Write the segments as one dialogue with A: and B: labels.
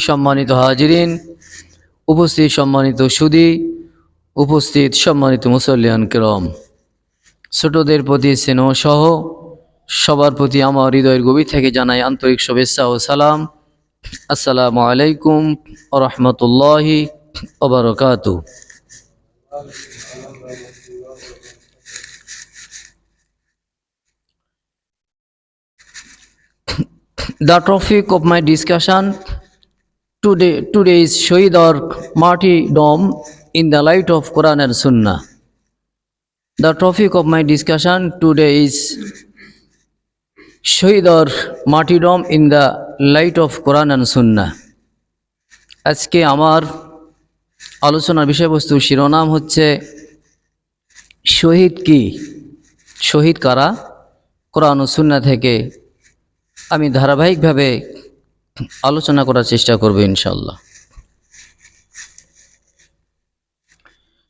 A: সম্মানিত হাজিরিন, উপস্থিত সম্মানিত সুধী, উপস্থিত সম্মানিত মুসল্লিয়ান কিরাম, ছোটদের প্রতি স্নেহ সহ সবার প্রতি আমার হৃদয়ের গভীর থেকে জানাই আন্তরিক শুভেচ্ছা ও সালাম। আসসালামু আলাইকুম ওয়া রাহমাতুল্লাহি ওয়া বারাকাতুহু। The topic of my discussion today is Shahid or martyrdom in the light of Quran and Sunnah. The topic of my discussion today is Shahid or martyrdom in the light of Quran and Sunnah. আজকে আমার আলোচনার বিষয়বস্তু শিরোনাম হচ্ছে শহীদ কি, শহীদ কারা, কোরআন ও সুন্নাহ থেকে আমি ধারাবাহিকভাবে আলোচনা করার চেষ্টা করব ইনশাআল্লাহ।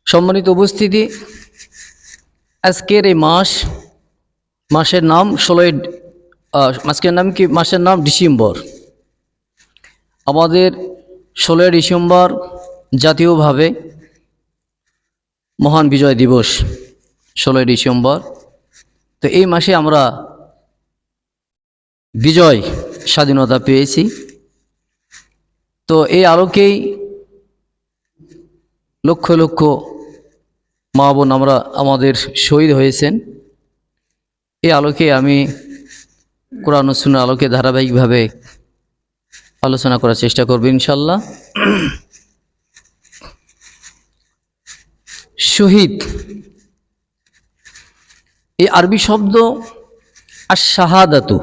A: সম্মানিত উপস্থিতি, আজকের এই মাসের নাম মাসের নাম ডিসেম্বর। আমাদের 16 ডিসেম্বর জাতীয়ভাবে মহান বিজয় দিবস, 16 ডিসেম্বর। তো এই মাসে আমরা বিজয় স্বাধীনতা পেয়েছি। তো এই আলোকেই লক্ষ লক্ষ মা বোন আমাদের শহীদ হয়েছেন। এই আলোকে আমি কোরআন ও সুন্নাহর আলোকে ধারাবাহিকভাবে আলোচনা করার চেষ্টা করব ইনশাআল্লাহ। শহীদ এই আরবি শব্দ আশ-শাহাদাতু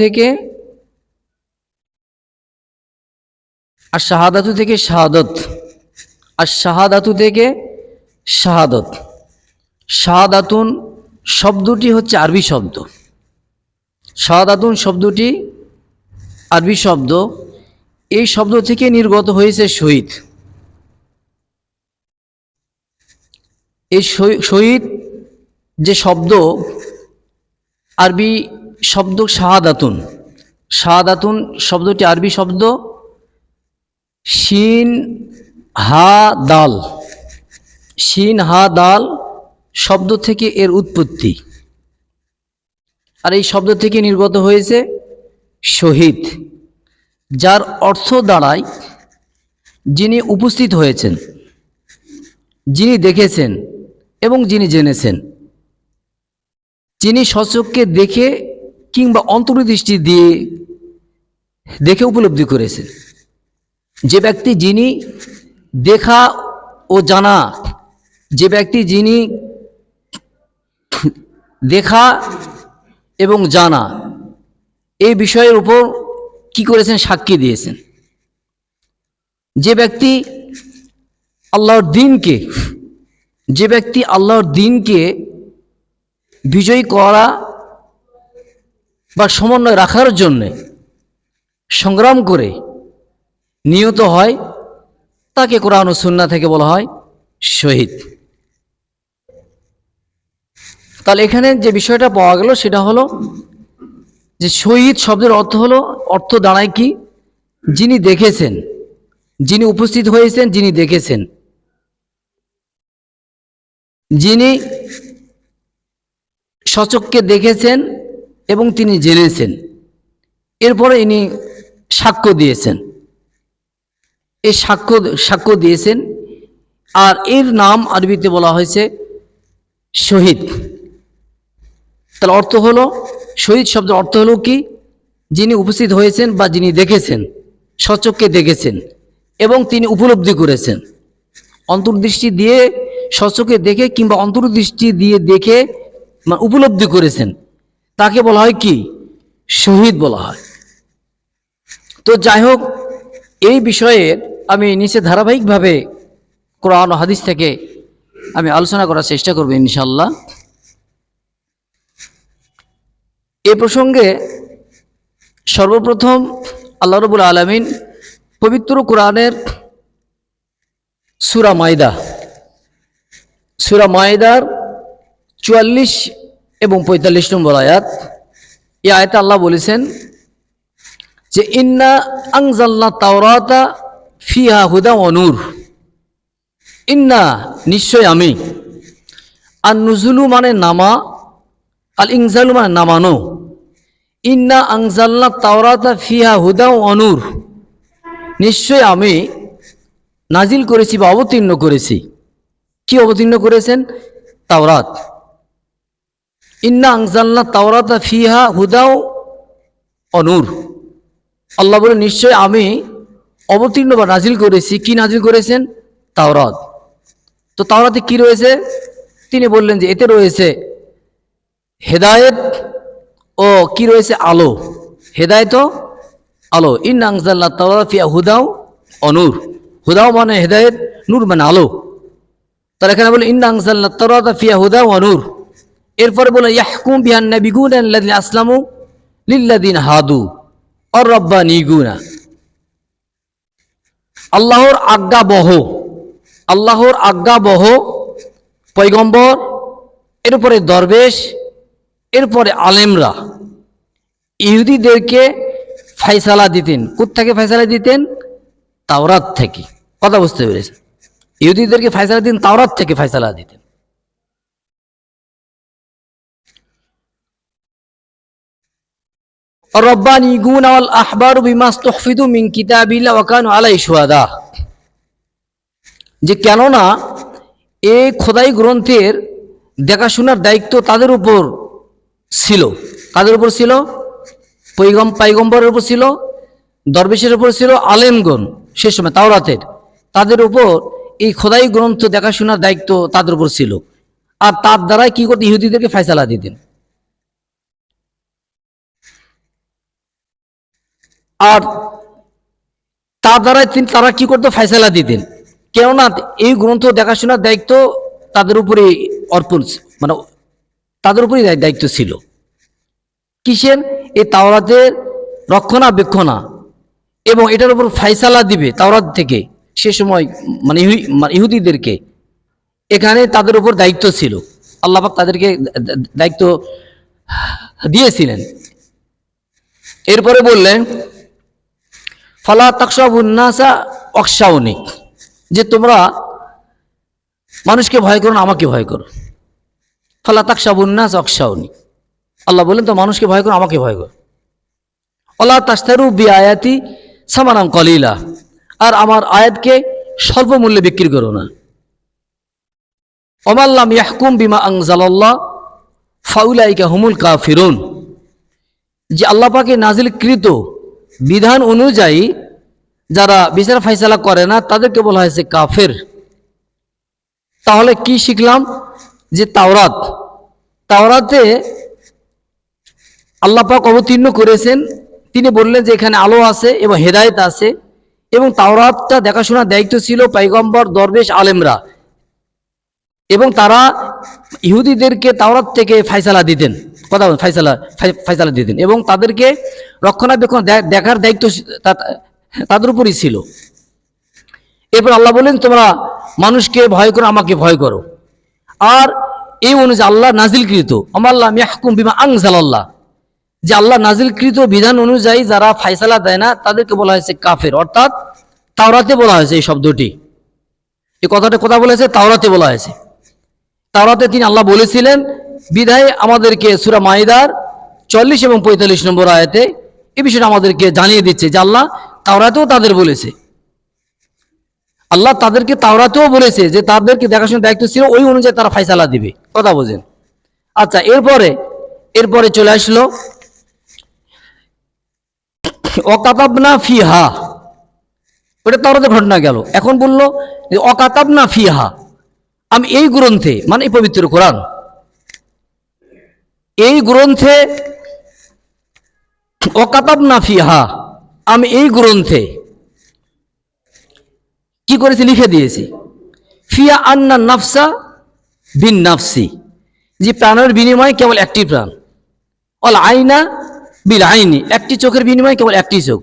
A: থেকে শাহাদত, আশ-শাহাদাতু থেকে শাহাদত। শাহাদাতুন শব্দটি হচ্ছে আরবি শব্দ। শাহাদাতুন শব্দটি আরবি শব্দ। এই শব্দ থেকে নির্গত হয়েছে শহীদ। এই শহীদ যে শব্দ, আরবি শব্দ শাহাদাতুন। শাহাদাতুন শব্দটি আরবি শব্দ শিন হা দাল শব্দ থেকে এর উৎপত্তি। আর এই শব্দ থেকে নির্গত হয়েছে শহীদ, যার অর্থ দাঁড়ায় যিনি উপস্থিত হয়েছেন, যিনি দেখেছেন এবং যিনি জেনেছেন, যিনি স্বচক্ষে দেখে কিংবা অন্তর্দৃষ্টি দিয়ে দেখে উপলব্ধি করেছেন। যে ব্যক্তি যিনি দেখা ও জানা, যে ব্যক্তি যিনি দেখা এবং জানা এই বিষয়ের উপর কি করেছেন, সাক্ষী দিয়েছেন। যে ব্যক্তি আল্লাহর দ্বীনকে বিজয়ী করা বা সমন্বয় রাখার জন্যে সংগ্রাম করে নিহত হয়, তাকে কোরআন ও সুন্নাহ থেকে বলা হয় শহীদ। তাহলে এখানে যে বিষয়টা পাওয়া গেল সেটা হলো যে শহীদ শব্দের অর্থ দাঁড়ায় কি, যিনি দেখেছেন, যিনি উপস্থিত হয়েছেন, যিনি দেখেছেন, যিনি স্বচক্ষে দেখেছেন এবং তিনি জেনেছেন, এরপরে ইনি সাক্ষ্য দিয়েছেন। এই সাক্ষ্য দিয়েছেন, আর এর নাম আরবিতে বলা হয়েছে শহীদ। তাহলে অর্থ হলো, শহীদ শব্দের অর্থ হলো কি, যিনি উপস্থিত হয়েছেন বা যিনি দেখেছেন, স্বচক্ষে দেখেছেন এবং তিনি উপলব্ধি করেছেন। অন্তর্দৃষ্টি দিয়ে স্বচক্ষে দেখে কিংবা অন্তর্দৃষ্টি দিয়ে দেখে উপলব্ধি করেছেন, তাকে বলা হয় কি, শহীদ বলা হয়। তো যাই হোক, এই বিষয়ে আমি নিচে ধারাবাহিকভাবে কোরআন ও হাদিস থেকে আমি আলোচনা করার চেষ্টা করব ইনশাআল্লাহ। এই প্রসঙ্গে সর্বপ্রথম আল্লাহ রাব্বুল আলামিন পবিত্র কোরআনের সূরা মায়দার 44 এবং 45 নম্বর আয়াত, এই আয়াতে আল্লাহ বলেছেন, যে ইন্না আনজালনা তাওরাতা ফিহা হুদা ওয়া নূর, ইন্না নিশ্চয় আমি, আর নুজুলু মানে নামা, আল ইনজালু মানে নামানো, ইন্না আনজালনা তাওরাতা ফিহা হুদা ওয়া নূর, নিশ্চয় আমি নাজিল করেছি বা অবতীর্ণ করেছি। কি অবতীর্ণ করেছেন? তাওরাত। ইন্না আনজালনা তাওরাতা ফিহা হুদা ওয়া নূর, আল্লাহ বলে নিশ্চয় আমি অবতীর্ণ বা নাজিল করেছি। কি নাজিল করেছেন? তাওরাত। তো তাওরাতে কি রয়েছে? তিনি বললেন যে এতে রয়েছে হেদায়েত ও কি রয়েছে? আলো। হেদায়েত ও আলো। ইন্না আনজালনা তাওরাতা ফিহা হুদাও ওয়া নূর, হুদাও মানে হেদায়েত, নূর মানে আলো। তার এখানে বলে ইন্না আনজালনা তাওরাতা ফিহা হুদা ওয়া নূর। এরপরে বলে ইয়াহকুম বিহান নাবিয়ুনা আল্লাযিনা আসলামু লিল্লাযিনা হাদু আর রাব্বানিয়ুনা, আল্লাহর আজ্ঞাবহ, আল্লাহর আজ্ঞাবহ পয়গম্বর, এরপরে দরবেশ, এরপরে আলেমরা ইহুদিদেরকে ফয়সালা দিতেন। কোত্থেকে ফয়সালা দিতেন? তাওরাত থেকে। কথা বুঝতে পেরেছে? ইহুদিদেরকে ফয়সালা দিতেন, তাওরাত থেকে ফয়সালা দিতেন। রব্বানিয়ুনা ওয়াল আহবারু বিমা ইসতুহফিযু মিন কিতাবিল্লাহি ওয়া কানু আলাইহি শুহাদা, যে কেননা এই খোদাই গ্রন্থের দেখাশোনার দায়িত্ব তাদের উপর ছিল। কাদের উপর ছিল? পয়গম্বরের উপর ছিল, দরবেশের উপর ছিল, আলেমগণ সে সময় তাওরাতের, তাদের উপর এই খোদাই গ্রন্থ দেখাশোনার দায়িত্ব তাদের উপর ছিল। আর তার দ্বারাই কি করতে? ইহুদিদেরকে ফয়সালা দিতেন। আর তার দ্বারাই তারা কি করতো? ফয়সালা দিতেন। কেননা এই গ্রন্থ দেখাশোনার দায়িত্ব তাদের উপরে অর্পণ, মানে তাদের উপরই দায়িত্ব ছিল। কিসের? এই তাওরাতের রক্ষণাবেক্ষণা এবং এটার উপর ফয়সালা দিবে তাওরাত থেকে সে সময়, মানে ইহুদিদেরকে, এখানে তাদের উপর দায়িত্ব ছিল। আল্লাহ পাক তাদেরকে দায়িত্ব দিয়েছিলেন। এরপরে বললেন ফালা তাকশাবুন নাসা ওয়াকশাউনি, যে তোমরা মানুষকে ভয় করো না, আমাকে ভয় করো। ফালা তাকশাবুন নাসা ওয়াকশাউনি, আল্লাহ বললেন তো মানুষকে ভয় করো, আমাকে ভয় করো। ওয়ালা তাশতারু বিআয়াতি সামানান কলিলা, আর আমার আয়াতকে স্বল্প মূল্যে বিক্রি করো না। ওয়া মান লাম ইয়াহকুম বিমা আনজালাল্লাহ ফাউলাইকা হুমুল কাফিরুন, যে আল্লাহ পাকের নাজিলকৃত বিধান অনুযায়ী যারা বিচার ফয়সালা করে না তাদেরকে বলা হয়েছে কাফের। তাহলে কি শিখলাম? যে তাওরাত, তাওরাতে আল্লাহ পাক অবতীর্ণ করেছেন। তিনি বললেন যে এখানে আলো আছে এবং হেদায়েত আছে, এবং তাওরাতটা দেখাশোনার দায়িত্ব ছিল পয়গম্বর, দরবেশ, আলেমরা, এবং তারা ইহুদিদেরকে তাওরাত থেকে ফয়সালা দিতেন। কথা বলেন, ফয়সালা দিতেন, এবং তাদেরকে রক্ষণাবেক্ষণ দেখার দায়িত্ব তাদের উপরই ছিল। এরপর আল্লাহ বলেন তোমরা মানুষকে ভয় করো, আমাকে ভয় করো। আর এই অনুযায়ী আল্লাহ নাজিলকৃত আমাল্লাহ ইয়াহকুম বিমা আনজালাল্লাহ, যে আল্লাহ নাজিলকৃত বিধান অনুযায়ী যারা ফয়সালা দেয় না তাদেরকে বলা হয়েছে কাফের। অর্থাৎ তাওরাতে বলা হয়েছে এই শব্দটি, এই কথাটা কথা বলেছে তাওরাতে বলা হয়েছে। তাওরাতে তিনি আল্লাহ বলেছিলেন বিধায় আমাদেরকে সূরা মাইদার 40 এবং 45 নম্বর আয়াতে এই বিষয়টা আমাদেরকে জানিয়ে দিচ্ছে যে আল্লাহ তাওরাতেও তাদের বলেছে, আল্লাহ তাদেরকে তাওরাতেও বলেছে যে তাদেরকে দেখাশোনার দায়িত্ব ছিল, ওই অনুযায়ী তারা ফয়সালা দিবে। কথা বোঝেন? আচ্ছা, এরপরে চলে আসলো ওয়াকাতাবনা ফিহা, ওটা তাওরাতে ঘটনা গেল। এখন বললো যে ওয়াকাতাবনা ফিহা, আমি এই গ্রন্থে, মানে এই পবিত্র কোরআন, এই গ্রন্থে ওয়াকাতাবনা ফিহা, আমি এই গ্রন্থে কি করেছি? লিখে দিয়েছি। ফিয়া আন্না নাফসা বিন নাফসি, যে প্রাণের বিনিময়ে কেবল একটি প্রাণ। অল আইনা বিল আইনি, একটি চোখের বিনিময়ে কেবল একটি চোখ।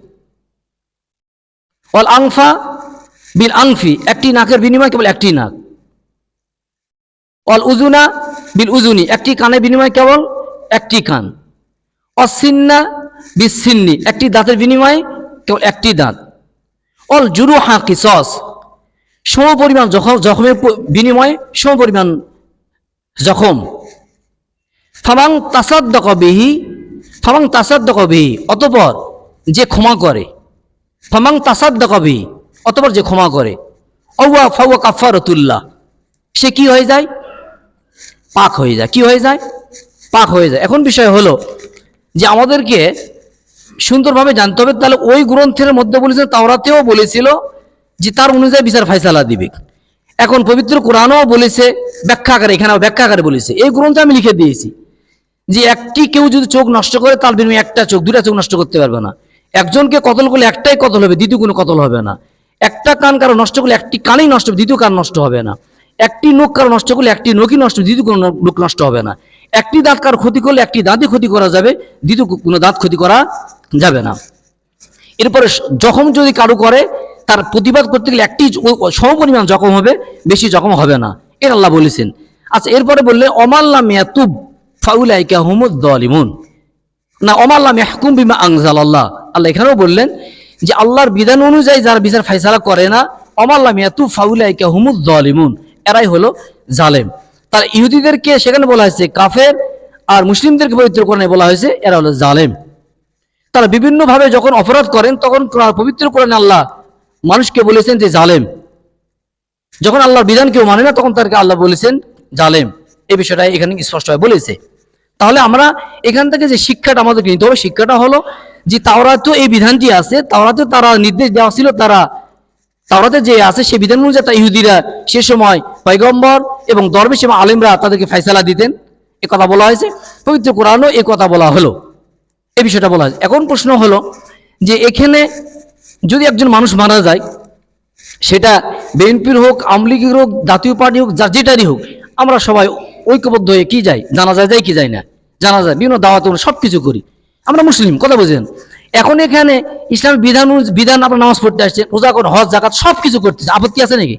A: অল আংফা বিল আংফি, একটি নাকের বিনিময়ে কেবল একটি নাক। অল উজুনা বিল উজুনি, একটি কানের বিনিময়ে কেবল একটি কান। অসিন্না বিচ্ছিন্নি, একটি দাঁতের বিনিময়ে কেবল একটি দাঁত। অল জুরুহা কিসস, সমপরিমাণ জখমের বিনিময়ে সমপরিমাণ জখম। ফামাং তাসাদ্দাকা বিহি, অতঃপর যে ক্ষমা করে। ফামাং তাসাদ্দাকা বিহি, অতঃপর যে ক্ষমা করে। আওয়া ফাওয়া কাফারাতুল্লাহ, সে কি হয়ে যায়? পাক হয়ে যায়। কি হয়ে যায়? পাক হয়ে যায়। এখন বিষয় হলো যে আমাদেরকে সুন্দরভাবে জানতে হবে, তাহলে ওই গ্রন্থের মধ্যে বলেছিল, তাওরাতেও বলেছিল যে তার অনুযায়ী বিচার ফায়সালা দিবে। এখন পবিত্র কোরআনও বলেছে ব্যাখ্যা আকারে, এখানেও ব্যাখ্যা আকারে বলেছে। এই গ্রন্থে আমি লিখে দিয়েছি যে একটি কেউ যদি চোখ নষ্ট করে তার বিনিময়ে একটা চোখ, দুটা চোখ নষ্ট করতে পারবে না। একজনকে কতল করলে একটাই কতল হবে, দ্বিতীয় কোনো কতল হবে না। একটা কান কারো নষ্ট করলে একটি কানই নষ্ট হবে, দ্বিতীয় কান নষ্ট হবে না। একটি নখ কারো নষ্ট করলে একটি নখই নষ্ট, দ্বিতীয় কোনো নখ নষ্ট হবে না। একটি দাঁত কারো ক্ষতি করলে একটি দাঁতই ক্ষতি করা যাবে, দ্বিতীয় কোনো দাঁত ক্ষতি করা যাবে না। এরপরে জখম যদি কারো করে, তার প্রতিবাদ করতে গেলে একটি সমপরিমাণ জখম হবে, বেশি জখম হবে না, এর আল্লাহ বলেছেন। আচ্ছা, এরপরে বললে অমাল্লাম ইয়াতুব ফাউলাইকা হুমুদ যালিমুন, না অমাল্লাম ইয়াহকুম বিমা আনজালাল্লাহ, আল্লাহ এখানেও বললেন যে আল্লাহর বিধান অনুযায়ী যারা বিচার ফায়সালা করে না, অমাল্লাম ইয়াতুব ফাউলাইকা হুমুদ যালিমুন, এরাই হলো জালেম। তার ইহুদিদেরকে সেখানে বলা হয়েছে কাফের, আর মুসলিমদেরকে পবিত্র কোরআনে বলা হয়েছে এরা হলো জালেম। তারা বিভিন্নভাবে যখন অপরাধ করেন তখন পবিত্র কোরআনে আল্লাহ মানুষকে বলেছেন যে জালেম। যখন আল্লাহর বিধান কেউ মানে না তখন তাদেরকে আল্লাহ বলেছেন জালেম। এই বিষয়টা এখানে স্পষ্টভাবে বলেছে। তাহলে আমরা এখান থেকে যে শিক্ষাটা আমাদেরকে নিতে হবে, শিক্ষাটা হলো যে তাওরাতেও এই বিধানটি আছে, তাওরাতে তারা নির্দেশ দেওয়া ছিল, তাওরাতে যে আছে সেই বিধান অনুযায়ী ইহুদিরা সে সময় পয়গম্বর এবং দরবেশ এবং আলেমরা তাদেরকে ফায়সালা দিতেন, এ কথা বলা হয়েছে। পবিত্র কোরআনও এই কথা বলা হলো, এই বিষয়টা বলা হয়েছে। এখন প্রশ্ন হলো যে এখানে যদি একজন মানুষ মারা যায়, সেটা বিএনপির হোক, আওয়ামী লীগের হোক, জাতীয় পার্টি হোক, যার যেটারই হোক, আমরা সবাই ঐক্যবদ্ধ হয়ে কি যাই, জানাজায় যাই কি যাই না, জানাজায় বিভিন্ন দাওয়াত সব কিছু করি, আমরা মুসলিম, কথা বুঝেন। এখন এখানে ইসলামের বিধান আপনার নামাজ পড়তে আসছে, রোজা করে, হজ জাকাত সব কিছু করতেছে, আপত্তি আছে নাকি?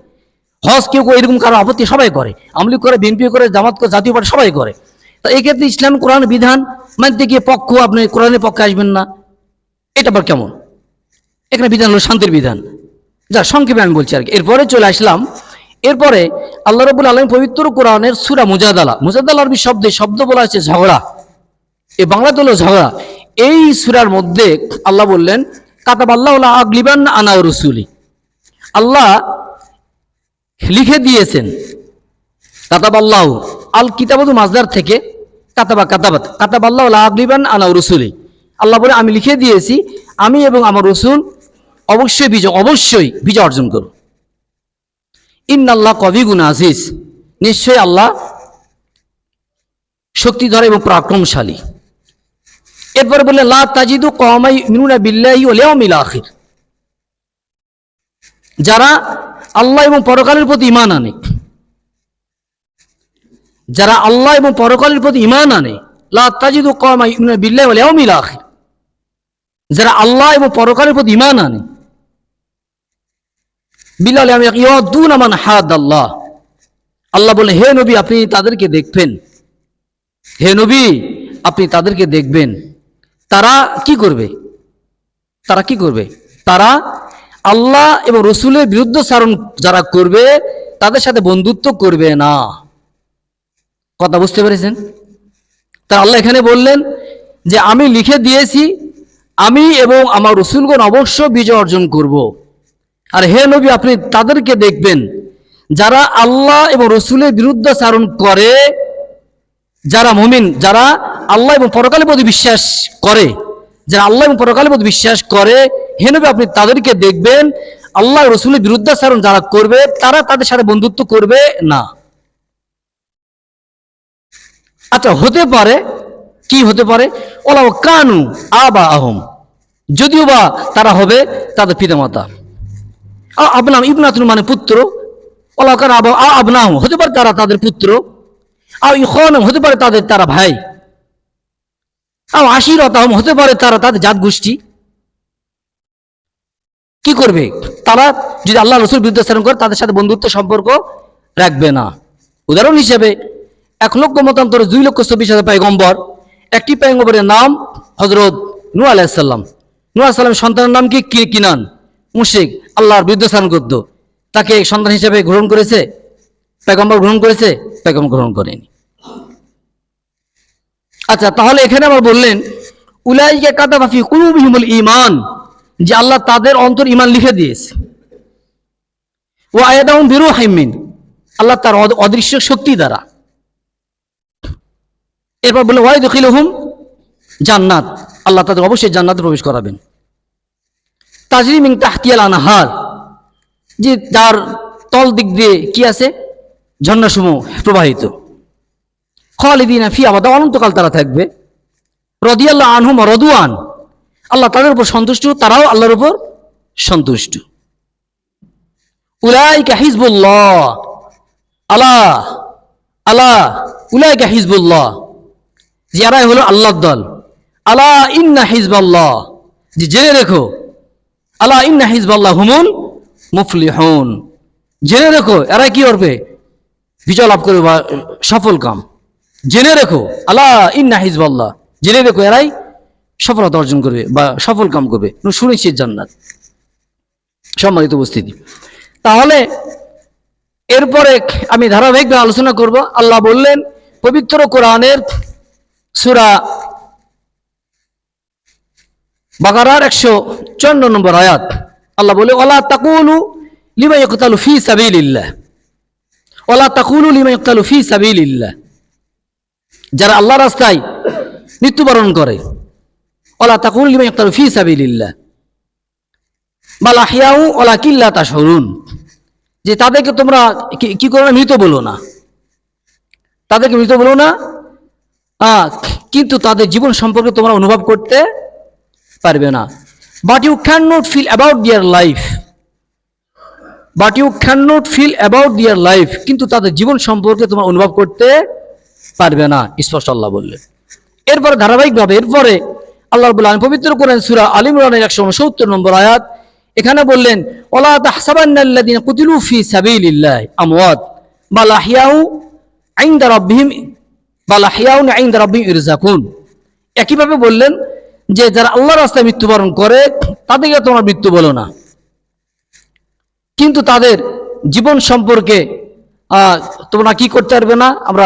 A: হজ কেউ এরকম কারো আপত্তি? সবাই করে, আওয়ামী লীগ করে, বিএনপি করে, জামাত করে, জাতীয় পার্টি সবাই করে। তো এই ক্ষেত্রে ইসলাম কোরআন বিধান মানতে গিয়ে পক্ষ আপনি কোরআনের পক্ষে আসবেন না, এটা আবার কেমন? এখানে বিধান হলো শান্তির বিধান, যা সংক্ষেপে আমি বলছি আর কি। এরপরে চলে আসলাম, এরপরে আল্লাহ রাব্বুল আলামিন পবিত্র কোরআনের সূরা মুজাদালা, আরবি শব্দ বলা হয়েছে ঝগড়া, এই বাংলাতে হলো ঝগড়া। এই সূরার মধ্যে আল্লাহ বললেন কাতাবাল্লাহু লা আগলিবান্না আনা ওয়া রাসূলি, আল্লাহ লিখে দিয়েছেন। কাতাবাল্লাহু আল কিতাবাতু মাজদার থেকে কাতাবাল্লাহু লা আগলিবান্না আনা ওয়া রাসূলি, আল্লাহ বলে আমি লিখে দিয়েছি, আমি এবং আমার রাসূল অবশ্যই বিজয় অর্জন করব। ইন্নাল্লাহ কবিয়ুন আজিজ, নিশ্চয়ই আল্লাহ শক্তিধর এবং পরাক্রমশালী। এরপরে বললেন লা তাজিদু কওমান ইউমিনুনা বিল্লাহি ওয়াল ইয়াউমিল আখির, যারা আল্লাহ এবং পরকালের প্রতি ঈমান আনে, যারা আল্লাহ এবং পরকালের প্রতি ঈমান আনে, লা তাজিদু কওমান ইউমিনুনা বিল্লাহি ওয়াল ইয়াউমিল আখির, যারা আল্লাহ এবং পরকালের প্রতি ঈমান আনে, বিল্লাহি ইয়াদুনা মান হাদাল্লাহ, আল্লাহ বলে হে নবী আপনি তাদেরকে দেখবেন, হে নবী আপনি তাদেরকে দেখবেন, তারা কি করবে? তারা আল্লাহ এবং রসুলের বিরুদ্ধচারণ যারা করবে তাদের সাথে বন্ধুত্ব করবে না। কথা বুঝতে পেরেছেন? তা আল্লাহ এখানে বললেন যে আমি লিখে দিয়েছি, আমি এবং আমার রসুলগণ অবশ্য বিজয় অর্জন করব। আর হে নবী আপনি তাদেরকে দেখবেন যারা আল্লাহ এবং রসুলের বিরুদ্ধাচারণ করে, যারা মুমিন, যারা আল্লাহ এবং পরকালের প্রতি বিশ্বাস করে, যারা আল্লাহ এবং পরকালের প্রতি বিশ্বাস করে, হে নবী আপনি তাদেরকে দেখবেন আল্লাহ রসুলের বিরুদ্ধাচারণ যারা করবে তারা তাদের সাথে বন্ধুত্ব করবে না। আচ্ছা, হতে পারে, কি হতে পারে? ওলাও কানু আবা আহম, যদিও বা তারা হবে তাদের পিতামাতা, আবনাম ইবনাতুন মানে পুত্র, ওলাও কানু আবা আবনাহম হতে পারে তারা তাদের পুত্র, আর ইখওয়ানহুম হতে পারে তারা ভাই, আর আশিরাতাহুম হতে পারে তাদের জাত গোষ্ঠী। কি করবে? তারা যদি আল্লাহ রসুল বিরুদ্ধাচরণ করে তাদের সাথে বন্ধুত্ব সম্পর্ক রাখবে না। উদাহরণ হিসেবে 1,00,000 মতান্তরে 2,24,000 পয়গম্বর, একটি পয়গম্বরের নাম হযরত নূহ আলাইহিস সালাম। নূহ আলাইহিস সালামের সন্তানের নাম কি? কিনান। মুশরিক, আল্লাহর বিরুদ্ধচারণ করত। তাকে সন্তান হিসেবে গ্রহণ করেছে? পয়গম্বর গ্রহণ করেছে? পয়গম্বর গ্রহণ করেনি। আচ্ছা, তাহলে এখানে আবার বললেন উলাইকা কাতাবা ফি কুলুবিহিমুল ঈমান, যে আল্লাহ তাদের অন্তর ঈমান লিখে দিয়েছে। ওয়া আয়াদাহুম বিরূহিম মিন, আল্লাহ তার অদৃশ্য শক্তি দ্বারা। এরপর বললেন ওয়াইদখিলুহুম জান্নাত, আল্লাহ তাদের অবশ্যই জান্নাতে প্রবেশ করাবেন। তাজরি মিন তাহতিয়াল আনহার, যে তার তল দিক দিয়ে কি আছে? ঝর্ণাসমূহ প্রবাহিত। খালিদিনা ফিহা আবাদা, অনন্তকাল তারা থাকবে। রাদিয়াল্লাহু আনহুম ওয়া রাদুআন, আল্লাহ তাদের উপর সন্তুষ্ট, তারাও আল্লাহর উপর সন্তুষ্ট। উলাইকা হিজবুল্লাহ, আলা আলা উলাইকা হিজবুল্লাহ, যারাই হলো আল্লাহর দল। আলা ইন্না হিজবাল্লাহ, যে জেনে রেখো, আলা ইন্না হিজবাল্লাহ হুমুল মুফলিহুন, জেনে রেখো এরা কি করবে? বিজয় লাভ করবে বা সফল কাম। জেনে রেখো, আলা ইন্না হিজবাল্লাহ, জেনে রেখো এরাই সফলতা অর্জন করবে বা সফল কাম করবে, সুনিশ্চিত জান্নাত। সম্মানিত উপস্থিতি, তাহলে এরপরে আমি ধারাবাহিকভাবে আলোচনা করব। আল্লাহ বললেন পবিত্র কোরআনের সূরা বাকারার 154 নম্বর আয়াত, আল্লাহ বলে ওয়ালা তাকুলু লিমা ইউকতালু ফি সাবিলিল্লাহ, ওয়ালা তাকুলু লিমা ইউকতালু ফি সাবিলিল্লাহ, যারা আল্লাহর রাস্তায় মৃত্যুবরণ করে। ওয়ালা তাকুলু লিমা ইউকতালু ফি সাবিলিল্লাহ বাল আহইয়াউ ওয়ালাকিন লা তাশউরুন, যে তাদেরকে তোমরা কি করো না? মৃত বলো না, তাদেরকে মৃত বলো না, কিন্তু তাদের জীবন সম্পর্কে তোমরা অনুভব করতে পারবে না। But you can not feel about their life, but you can not feel about their life, কিন্তু তাদের জীবন সম্পর্কে তোমরা অনুভব করতে পারবে না, স্পষ্ট আল্লাহ বললেন। এরপরে ধারাবাহিকভাবে এরপরে আল্লাহ রাব্বুল আলামিন পবিত্র কোরআন সূরা আল ইমরানের 169 নম্বর আয়াত, এখানে বললেন ওয়ালা তাহসাবান্নাল্লাযীনা কুতিলু ফি সাবিলিল্লাহি আমওয়াত বাল আহইয়াউ ইনদা রাব্বিহিম বাল আহইয়াউন ইনদা রাব্বিহিম ইরযাকুন। একইভাবে বললেন যে যারা আল্লাহর রাস্তায় মৃত্যুবরণ করে তাদেরকে তোমরা মৃত্যু বলো না, কিন্তু তাদের জীবন সম্পর্কে তোমরা কি করতে পারবে না? আমরা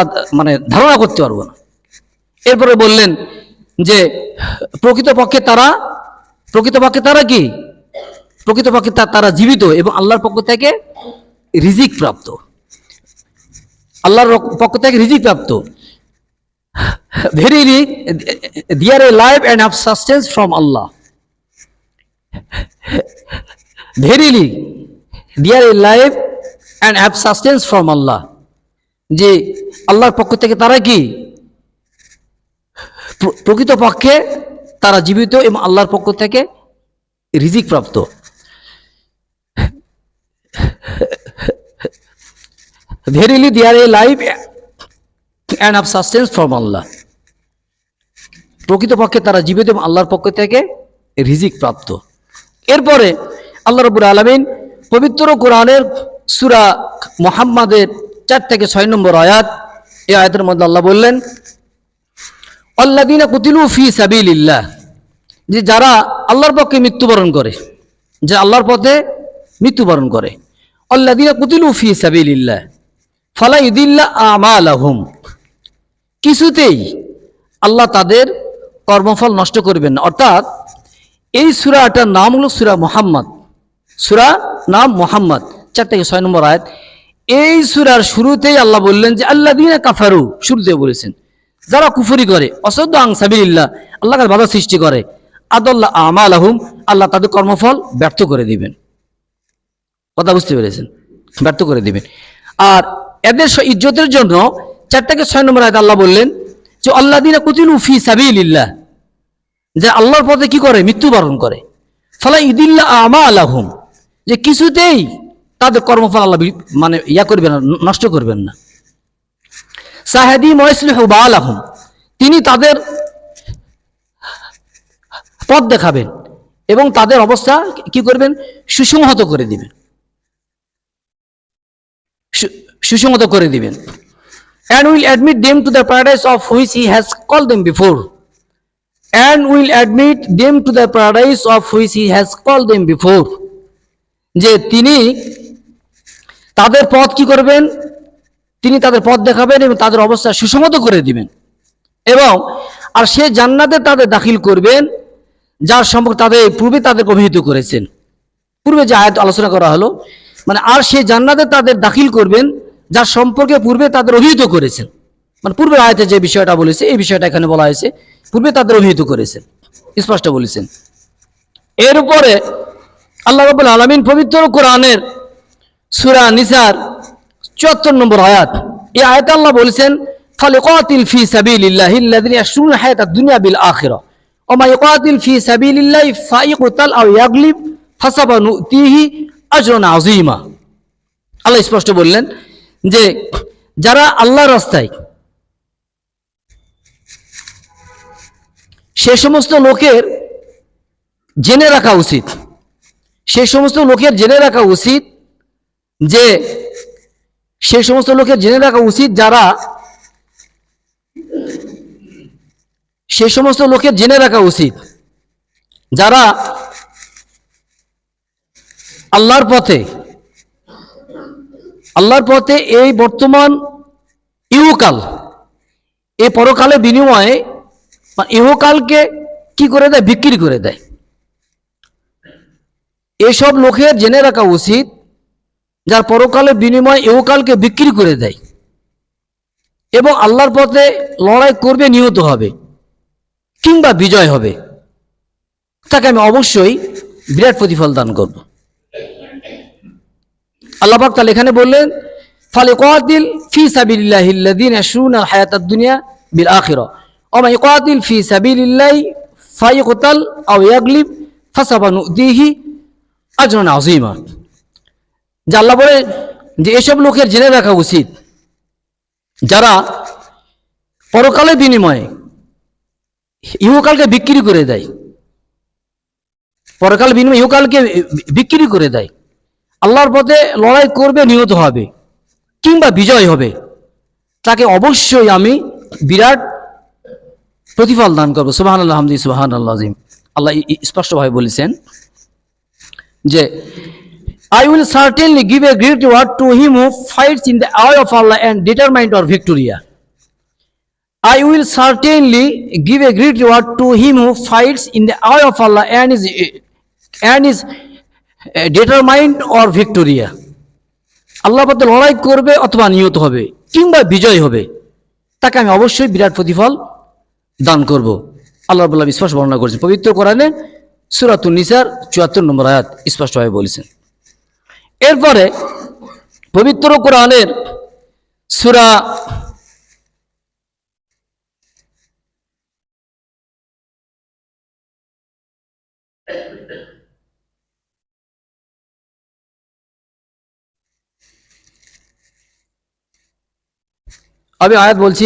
A: ধারণা করতে পারবো না। এরপরে বললেন যে প্রকৃতপক্ষে তারা কি? প্রকৃতপক্ষে তারা জীবিত এবং আল্লাহর পক্ষ থেকে রিজিক প্রাপ্ত, আল্লাহর পক্ষ থেকে রিজিক প্রাপ্ত। Verily, they are alive and have sustenance from Allah. Verily, they are alive and have sustenance from Allah. যে আল্লাহর পক্ষ থেকে তারা কি? প্রকৃতপক্ষে তারা জীবিত এবং আল্লাহর পক্ষ থেকে রিজিক প্রাপ্ত। Verily, they are alive and have sustenance from Allah. প্রকৃতপক্ষে তারা জীবিত এবং আল্লাহর পক্ষ থেকে রিজিক প্রাপ্ত। এরপরে আল্লাহ রাব্বুল আলামিন পবিত্র কোরআনের সূরা মুহাম্মাদের 4 থেকে 6 নম্বর আয়াত, এই আয়াতের মধ্যে আল্লাহ বললেন আল্লাযীনা কুতিলু ফি সাবিলিল্লাহ, যে যারা আল্লাহর পক্ষে মৃত্যুবরণ করে, যে আল্লাহর পথে মৃত্যুবরণ করে। আল্লাযীনা কুতিলু ফি সাবিলিল্লাহ ফালা ইউদিল্লা আমালাহুম, কিছুতেই আল্লাহ তাদের কর্মফল নষ্ট করবেন না। অর্থাৎ এই সূরাটার নাম হলো সূরা মুহাম্মদ, সূরা নাম মুহাম্মদ, 4 থেকে 6 নম্বর আয়াত। এই সূরার শুরুতেই আল্লাহ বললেন যে আল্লাযীনা কাফারু, শুরুতে বলেছেন যারা কুফরি করে, অসাদ্দু আন সাবিলিল্লাহ, আল্লাহর বাধা সৃষ্টি করে, আদাল্লা আমালাহুম, আল্লাহ তাদের কর্মফল ব্যর্থ করে দিবেন। কথা বুঝতে পেরেছেন? ব্যর্থ করে দিবেন। আর এদের ইজ্জতের জন্য 4 থেকে 6 নম্বর আয়াত আল্লাহ বললেন যে আল্লাযীনা কুতিলু ফি সাবিলিল্লাহ, যে আল্লাহর পথে কি করে? মৃত্যুবরণ করে। ফালা ইউদিল্লা আমালাহুম, যে কিছুতেই তাদের কর্মফল আল্লাহ করবেন না, নষ্ট করবেন না। সাহাদি মুসলিহু বালাহুম, তিনি তাদের পথ দেখাবেন এবং তাদের অবস্থা কি করবেন? সুসংহত করে দিবেন, সুসংহত করে দিবেন। And will admit them to the paradise of which he has called them before, and will admit them to the paradise of which he has called them before. যে তিনি তাদের পথ কি করবেন, তিনি তাদের পথ দেখাবেন এবং তাদের অবস্থা সুসংহত করে দিবেন, এবং আর সে জান্নাতে তাদের দাখিল করবেন যার সম্পর্কে তাদের পূর্বে তাদের অভিহিত করেছেন। পূর্বে যে আয়াত আলোচনা করা হলো, মানে আর সে জান্নাতে তাদের দাখিল করবেন যার সম্পর্কে পূর্বে তাদের অভিহিত করেছেন, মানে পূর্বের আয়াতে যে বিষয়টা বলেছে এই বিষয়টা এখানে বলা হয়েছে, পূর্বে তাদের অভিহিত করেছেন, স্পষ্ট বলেছেন। এর উপরে আল্লাহ রাব্বুল আলামিন পবিত্র কোরআনের সূরা নিসার 74 নম্বর আয়াত, এই আয়াতে আল্লাহ বলেছেন ফালিকাতিল ফি সাবিলিল্লাহি আল্লাযিনা ইয়াশরুনা হায়াতাদ দুনিয়া বিল আখিরাহ ওয়া মা ইয়াকাতিল ফি সাবিলিল্লাহি ফাইয়াকতাল আও ইয়াগলিব ফাসাবানুতিহি আজরান আযীমা। আল্লাহ স্পষ্ট বললেন যে যারা আল্লাহর রাস্তায়, সে সমস্ত লোকের জেনে রাখা উচিত, সে সমস্ত লোকের জেনে রাখা উচিত যে সে সমস্ত লোকের জেনে রাখা উচিত যারা, সে সমস্ত লোকের জেনে রাখা উচিত যারা আল্লাহর পথে এই বর্তমান ইহকাল, এই পরকালের বিনিময়ে ইহকালকে কি করে দেয়, বিক্রি করে দেয়। এসব লোকের জেনে রাখা উচিত যার পরকালের বিনিময়ে ইহকালকে বিক্রি করে দেয় এবং আল্লাহর পথে লড়াই করবে, নিহত হবে কিংবা বিজয় হবে, তাকে আমি অবশ্যই বিরাট প্রতিফল দান করব। আল্লাহ পাক তাআলা এখানে বললেন ফালিকাতিল ফি সাবিলিল্লাহি আল্লাযিনা ইয়াশরুনা হায়াতাদ দুনিয়া বিল আখিরাহ ওয়া মা ইয়াকাতিল ফি সাবিলিল্লাহি ফায়াকতাল আও ইয়াগলিব ফাসাবানুতিহি আজরান আযীমা। যে আল্লাহ বলে যে এসব লোকের জেনে রাখা উচিত যারা পরকালের বিনিময়ে ইহকালকে বিক্রি করে দেয়, পরকাল বিনিময়ে ইহকালকে বিক্রি করে দেয়, আল্লাহর পথে লড়াই করবে, নিহত হবে কিংবা বিজয় হবে, তাকে অবশ্যই আমি বিরাট প্রতিফল দান করবো। সুবহানাল্লাহ, হামদি, সুবহানাল্লাহ আযীম। আল্লাহ স্পষ্টভাবে বলেছেন যে I will certainly give a great reward to him who fights in the eye of Allah and determined or victoria. I will certainly give a great reward to him who fights in the eye of Allah and is determined or victoria. আল্লাহর পথে লড়াই করবে অথবা নিহত হবে কিংবা বিজয় হবে, তাকে আমি অবশ্যই বিরাট প্রতিফল দান করব। আল্লাহ রাব্বুল আলামিন স্পষ্ট বর্ণনা করেছেন পবিত্র কোরআনে সূরাতুন নিসার 74 নম্বর আয়াত স্পষ্টভাবে বলেছেন। এরপরে পবিত্র কোরআনের সূরা আমি আয়াত বলছি,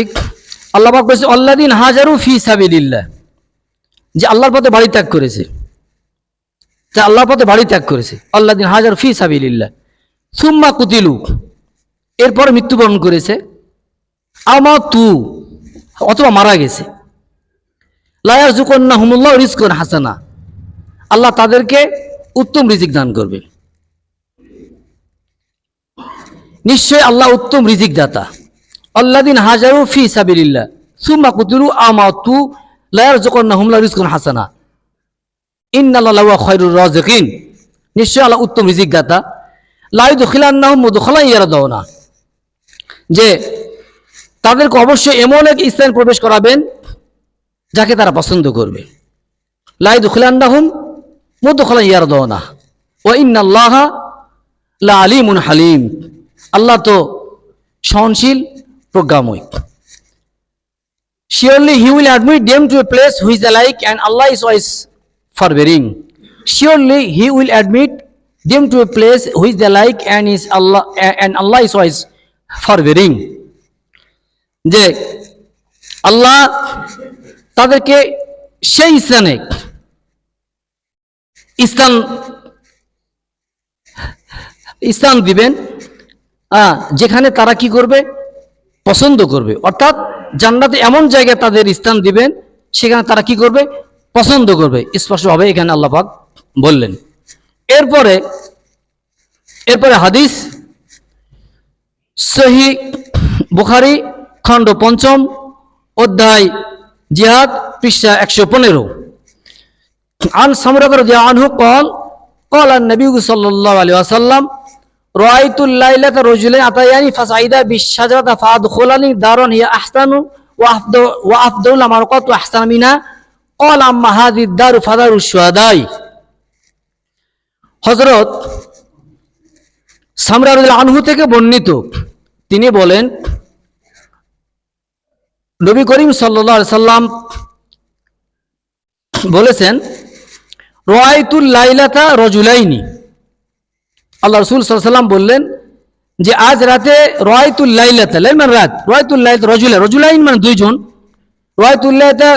A: আল্লাহ পাক বলেছে আল্লাযিনা হাজারু ফি সাবিলিল্লাহ, যে আল্লাহর পথে বাড়ি ত্যাগ করেছে, যে আল্লাহর পথে বাড়ি ত্যাগ করেছে, আল্লাযিনা হাজারু ফি সাবিলিল্লাহ সুম্মা কুতিলু, এরপরে মৃত্যুবরণ করেছে, আমাতু অথবা মারা গেছে, লা ইয়ারযুকুন্নাহুমুল্লাহু রিজকান হাসানা, আল্লাহ তাদেরকে উত্তম রিজিক দান করবে। নিশ্চয় আল্লাহ উত্তম রিজিক দাতা। আল্লাযিনা হাজারু ফি সাবিলিল্লাহ সুম্মা কুতিলু আমাতু লা ইয়ারযুকুন্নাহুমুল্লাহু রিজকান হাসানা ইন্নাল্লাহা লাহুয়া খায়রুর রাযিকিন, নিশ্চয় আল্লাহ উত্তম রিজিক দাতা। লা ইউদখিলান্নাহুম মুদখালান ইয়ারদাউনা, যে তাদেরকে অবশ্যই এমন এক স্থানে প্রবেশ করাবেন যাকে তারা পছন্দ করবে। লা ইউদখিলান্নাহুম মুদখালান ইয়ারদাউনা ওয়া ইন্নাল্লাহা লা আলিমুন হালিম, আল্লাহ তো সহনশীল, প্রজ্ঞাময়। Surely he will admit them to a place which they like and Allah is always forbearing. Surely he will admit them to a place which they like and Allah is always forbearing. যে আল্লাহ তাদেরকে সেই স্থান দিবেন যেখানে তারা কি করবে, পছন্দ করবে, অর্থাৎ জান্নাতে এমন জায়গায় তাদের স্থান দিবেন সেখানে তারা কি করবে? পছন্দ করবে। স্পষ্টভাবে এখানে আল্লাহ পাক বললেন। এরপরে হাদিস সহিহ বুখারী খণ্ড ৫ অধ্যায় জিহাদ পৃষ্ঠা ১১৫। আন সামরা রাদিয়াল্লাহু আনহু قال قال النبي صلى الله عليه وسلم رأيت الليلة رجلين أتياني فصعدا بالشجرة فأدخلني دارا هي أحسن وأفضل ما رأيت أحسن منها قال أما هذه الدار فدار الشهداء। হযরত সামরা রাদিয়াল্লাহু আনহু থেকে বর্ণিত, তিনি বলেন নবী করিম সাল্লাল্লাহু আলাইহি সাল্লাম বলেছেন, রাআইতুল লাইলাতা রাজুলাইনি, আল্লাহ রাসূল সাল্লাল্লাহু আলাইহি সাল্লাম বললেন যে আজ রাতে রাআইতুল লাইলাতা, লাইল মানে রাত, রাআইতুল লাইলাতা রাজুলাইন মানে দুইজন, রাআইতুল লাইলাতা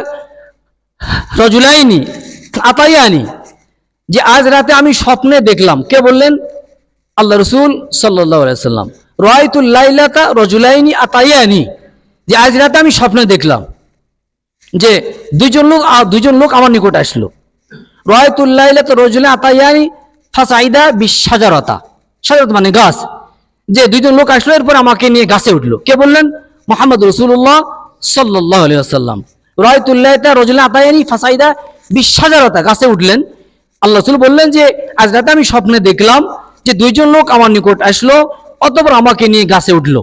A: রাজুলাইনি আতায়ানি, যে আজ রাতে আমি স্বপ্নে দেখলাম। কে বললেন? আল্লাহ রাসূল সাল্লাল্লাহু আলাইহি সাল্লাম। রাআইতুল লাইলাতা রাজুলাইনি আতায়ানি, যে আজ রাতে আমি স্বপ্নে দেখলাম যে দুইজন লোক আমার নিকট আসলো। রাআইতুল লাইলাতা রাজুলাইনি আতায়ানি ফাসাইদা বিশাজারাতা, শাজারাত মানে গাছ, যে দুইজন লোক আসলো এরপর আমাকে নিয়ে গাছে উঠলো। কে বললেন? মুহাম্মদ রাসূলুল্লাহ সাল্লাল্লাহু আলাইহি ওয়াসাল্লাম। রাআইতুল লাইলাতা রাজুলাইনি আতায়ানি ফাসাইদা বিশাজারাতা, গাছে উঠলেন। আল্লাহ রাসূল বললেন যে আজ রাতে আমি স্বপ্নে দেখলাম যে দুইজন লোক আমার নিকট আসলো, অতঃপর আমাকে নিয়ে গাছে উঠলো।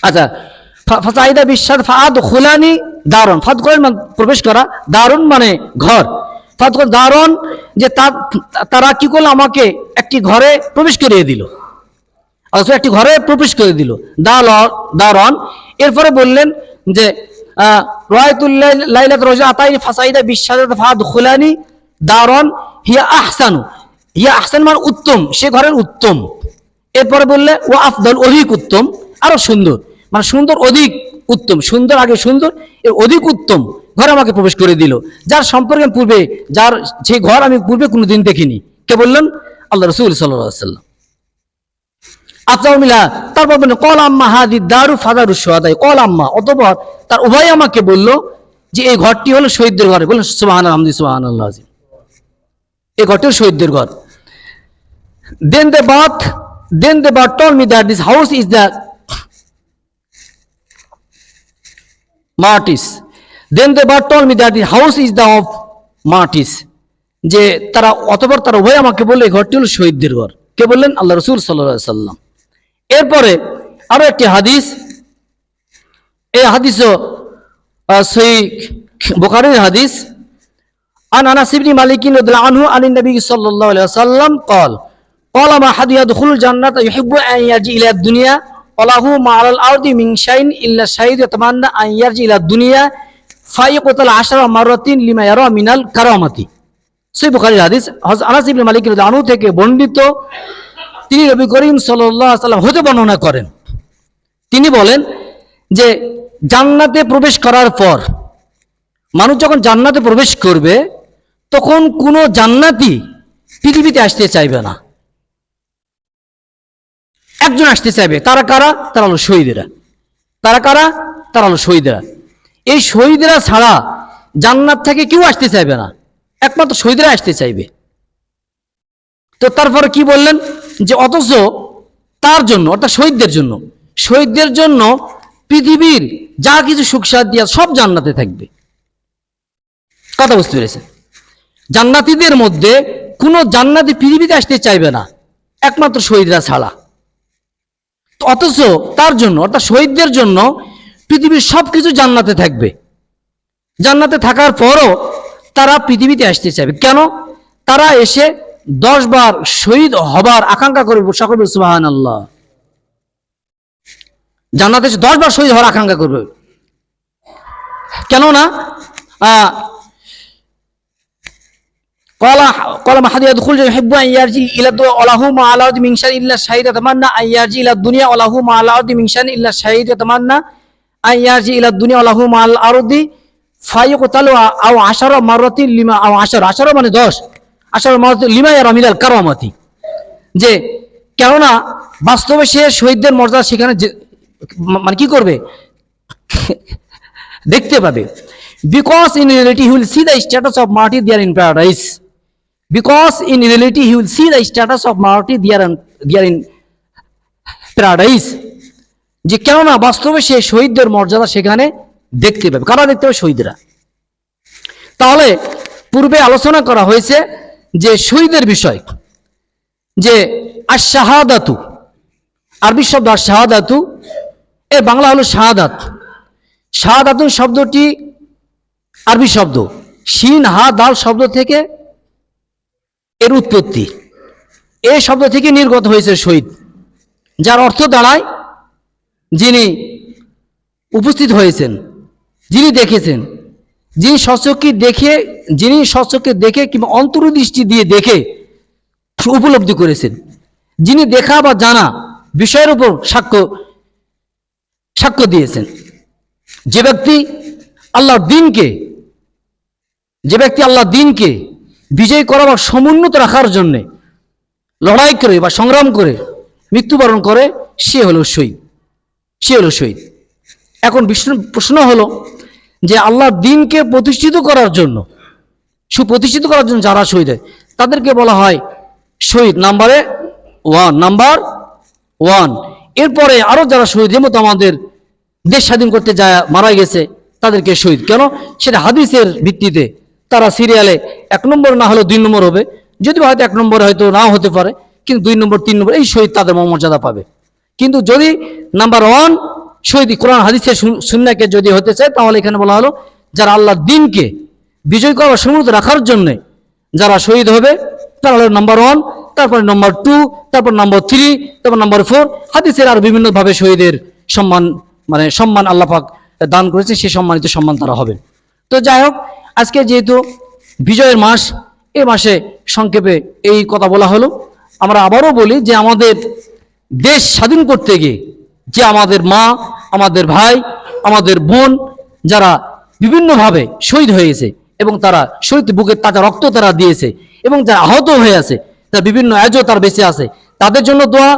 A: আচ্ছা, ফাসাইদা বিশাদ ফাদখুলানি দারুন, ফাদখুল মানে প্রবেশ করা, দারুন মানে ঘর, ফাদখুল দারুন, যে তারা কি করলো? আমাকে একটি ঘরে প্রবেশ করিয়ে দিল। আচ্ছা, একটি ঘরে প্রবেশ করে দিল, দারুন। এরপরে বললেন যে রাআইতুল লাইলাতা রাজুলাইনি আতায়ানি ফাসাইদা বিশাদ ফাদখুলানি দারুন হিয়া আহসানু, হিয়া আহসান মানে উত্তম, সে ঘরের উত্তম। এরপরে বললে ও আফদল, অধিক উত্তম, আরো সুন্দর, মানে সুন্দর অধিক উত্তম, সুন্দর আগে সুন্দর, এর অধিক উত্তম ঘরে আমাকে প্রবেশ করে দিল, যার সম্পর্কে পূর্বে সেই ঘর আমি পূর্বে কোনোদিন দেখিনি। কে বললেন? আল্লাহ রাসূল সাল্লাল্লাহু আলাইহি ওয়াসাল্লাম। আফজাউমিলা, তারপর বললেন কল আম্মা হাদি দারু ফাদারু শুহাদা, কল আম্মা, অতঃপর তার উভয় আমাকে বলল যে এই ঘরটি হলো শহীদদের ঘর। বললেন সুবহানাল্লাহ, সুবহানাল্লাহ, এই ঘরটি শহীদদের ঘর। Then the bird told me that this house is the martyrs. Then the bird told me that the house is the of martyrs. যে তারা অতঃপর তারা উভয় আমাকে বলল এই ঘরটি হলো শহীদদের ঘর। কে বললেন? আল্লাহ রাসূল সাল্লাল্লাহু আলাইহি সাল্লাম। এরপরে আরো একটি হাদিস, এই হাদিসও সহিহ বুখারীর হাদিস। আন আনাস ইবনে মালিক রাদিয়াল্লাহু আনহু আনিন নবী সাল্লাল্লাহু আলাইহি ওয়াসাল্লাম قال قال ما حد يدخل الجنة يحب أن يرجع إلى الدنيا وله ما على الأرض من شيء إلا الشهيد يتمنى أن يرجع إلى الدنيا فيقتل 10 مرات لما يرى من الكرامة। সহিহ বুখারীর হাদিস। হযরত আনাস ইবনে মালিক রাদিয়াল্লাহু আনহু থেকে বর্ণিত, তিনি নবী করিম সাল্লাল্লাহু আলাইহি ওয়াসাল্লাম হতে বর্ণনা করেন, তিনি বলেন যে জান্নাতে প্রবেশ করার পর মানুষ যখন জান্নাতে প্রবেশ করবে তখন কোনো জান্নাতি পৃথিবীতে আসতে চাইবে না, একজন আসতে চাইবে। তারা কারা? তারা হলো শহীদেরা। তারা কারা? তারা হলো শহীদেরা। এই শহীদেরা ছাড়া জান্নাত থেকে কেউ আসতে চাইবে না, একমাত্র শহীদেরা আসতে চাইবে। তো তারপরে কি বললেন যে অথচ তার জন্য, অর্থাৎ শহীদদের জন্য পৃথিবীর যা কিছু সুখ শান্তি সব জান্নাতে থাকবে। কথা বুঝতে পেরেছেন? জান্নাতীদের মধ্যে কোনো জান্নাতি পৃথিবীতে আসতে চাইবে না, একমাত্র শহীদরা ছাড়া। অথচ তার জন্য, অর্থাৎ শহীদদের জন্য পৃথিবীর সবকিছু জান্নাতে থাকবে। জান্নাতে থাকার পরও তারা পৃথিবীতে আসতে চাইবে। কেন? তারা এসে 10 বার শহীদ হবার আকাঙ্ক্ষা করবে। সকলে সুবহানাল্লাহ। জান্নাতে এসে 10 বার শহীদ হওয়ার আকাঙ্ক্ষা করবে। কেননা قال ما حد يدخل يحب ان يرجع الى الدنيا وله ما على الارض من شيء الا الشهيد يتمنى ان يرجع الى الدنيا وله ما على الارض من شيء الا الشهيد يتمنى ان يرجع الى الدنيا وله ما على الارض فيقتل او 10 مرات لما او 10 মানে 10 مرات لما يرى من الكرامه, যে কেননা বাস্তবে সে শহীদদের মর্যাদা সেখানে মানে কি করবে? দেখতে পাবে। Because in reality he will see the status of martyr there in paradise. Because in reality he will see the status of martyr there in paradise. যে কেননা বাস্তবে সে শহীদদের মর্যাদা সেখানে দেখতে পাবে। কারা দেখতে পাবে? শহীদরা। তাহলে পূর্বে আলোচনা করা হয়েছে যে শহীদের বিষয়, যে আশ-শাহাদাতু, আরবি শব্দ আশ-শাহাদাতু, এর বাংলা হলো শাহাদাত। শাহাদাতু শব্দটি আরবি শব্দ, শিন হা দাল শব্দ থেকে এর উৎপত্তি। এই শব্দ থেকে নির্গত হয়েছে শহীদ, যার অর্থ দাঁড়ায় যিনি উপস্থিত হয়েছেন, যিনি দেখেছেন, যিনি স্বচক্ষে দেখে কিংবা অন্তর্দৃষ্টি দিয়ে দেখে উপলব্ধি করেছেন, যিনি দেখা বা জানা বিষয়ের উপর সাক্ষ্য দিয়েছেন। যে ব্যক্তি আল্লাহর দিনকে বিজয় করা বা সমুন্নত রাখার জন্য লড়াই করে বা সংগ্রাম করে মৃত্যুবরণ করে, সে হলো শহীদ। এখন প্রশ্ন হলো যে আল্লাহর দিনকে সুপ্রতিষ্ঠিত করার জন্য যারা শহীদ হয় তাদেরকে বলা হয় শহীদ নাম্বার 1। এরপরে আরো যারা শহীদ, যেমন আমাদের দেশ স্বাধীন করতে যায় মারা গেছে তাদেরকে শহীদ। কেন? সেটা হাদিসের ভিত্তিতে তারা সিরিয়ালে 1 নম্বর না হলেও 2 নম্বর হবে, যদি হয়তো 1 নম্বরে হয়তো নাও হতে পারে, কিন্তু 2 নম্বর 3 নম্বর এই শহীদ তাদের মর্যাদা পাবে। কিন্তু যদি নাম্বার 1 শহীদ কোরআন হাদিসের সুন্নাহকে যদি হতে চায়, তাহলে এখানে বলা হলো যারা আল্লাহর দিনকে বিজয় করা সমুন্নত রাখার জন্য যারা শহীদ হবে তারা হলো নাম্বার 1, তারপরে নাম্বার 2, তারপর নাম্বার 3, তারপর নাম্বার 4। হাদিসের আর বিভিন্নভাবে শহীদের সম্মান আল্লাহ পাক দান করেছে, সেই সম্মানিত সম্মান তারা হবে। তো যাই হোক, আজকে যেহেতু বিজয়ের মাস, এই মাসে সংক্ষেপে এই কথা বলা হলো। আমরা আবারও বলি যে আমাদের দেশ স্বাধীন করতে গিয়ে যে আমাদের মা, আমাদের ভাই, আমাদের বোন যারা বিভিন্নভাবে শহীদ হয়েছে এবং তারা শহীদ বুকের তাজা রক্ত তারা দিয়েছে এবং যারা আহত হয়ে আছে, তারা বিভিন্ন আজও তার বেঁচে আছে, তাদের জন্য দোয়া,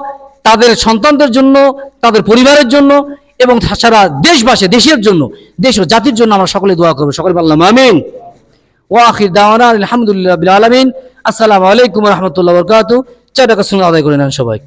A: তাদের সন্তানদের জন্য, তাদের পরিবারের জন্য এবং সারা দেশের জন্য, দেশ ও জাতির জন্য আমরা সকলে দোয়া করবো। সকলে বললাম আমিন। ওয়া আখির দাওয়ানা আলহামদুলিল্লাহি রাব্বিল আলামিন। আসসালামু আলাইকুম ওয়া রাহমাতুল্লাহি ওয়া বারাকাতুহু। 4 টাকা শুনে আদায় করে নেন সবাই।